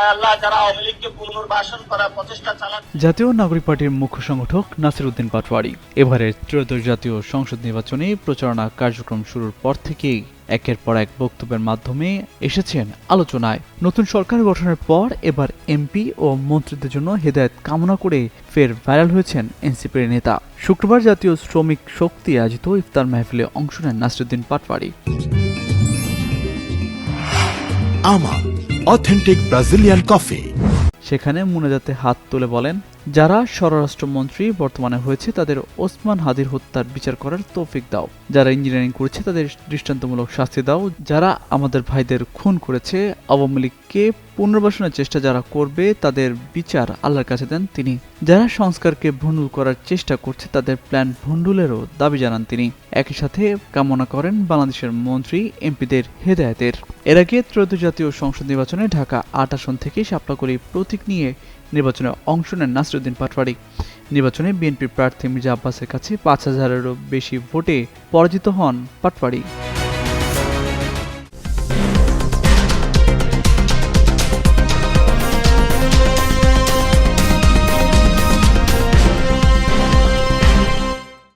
আল্লাহ যারা আওয়ামী লীগকে পুনর্বাসন করার প্রচেষ্টা চালাচ্ছে। জাতীয় নাগরিক পার্টির মুখ্য সংগঠক নাসির উদ্দিন পাটোয়ারি এবারের ত্রয়োদশ জাতীয় সংসদ নির্বাচনে প্রচারণা কার্যক্রম শুরুর পর থেকেই একের পর এক বক্তব্যের মাধ্যমে এসেছেন আলোচনায়। নতুন সরকার গঠনের পর এবার এমপি ও মন্ত্রীদের জন্য হেদায়েত কামনা করে ফের ভাইরাল হয়েছেন এনসিপির নেতা। শুক্রবার জাতীয় শ্রমিক শক্তি আয়োজিত ইফতার মাহফিলে অংশ নেন নাসির উদ্দিন পাটোয়ারি। আমা অথেন্টিক ব্রাজিলিয়ান কফি। সেখানে মুনাজাতে হাত তুলে বলেন, যারা স্বরাষ্ট্রমন্ত্রী বর্তমানে হয়েছে তাদের ওসমান হাদির হত্যার বিচার করার তৌফিক দাও, যারা ইঞ্জিনিয়ারিং করেছে তাদের দৃষ্টান্তমূলক শাস্তি দাও, যারা আমাদের ভাইদের খুন করেছে, আওয়ামী লীগকে পুনর্বাসনের চেষ্টা যারা করবে তাদের বিচার আল্লাহর কাছে দেন তিনি, যারা সংস্কারকে ভণ্ডুল করার চেষ্টা করছে তাদের প্ল্যান ভণ্ডুলেরও দাবি জানান তিনি। একই সাথে কামনা করেন বাংলাদেশের মন্ত্রী এমপিদের হেদায়েতের। এর আগে ত্রয়োদশ জাতীয় সংসদ নির্বাচনে ঢাকা ৮ আসন থেকে শাপলাকলি প্রতীক নিয়ে নির্বাচনে অংশ নেন নাসির উদ্দিন পাটোয়ারি। নির্বাচনে বিএনপি প্রার্থী মির্জা আব্বাসের কাছে ৫,০০০-এরও বেশি ভোটে পরাজিত হন পাটোয়ারি।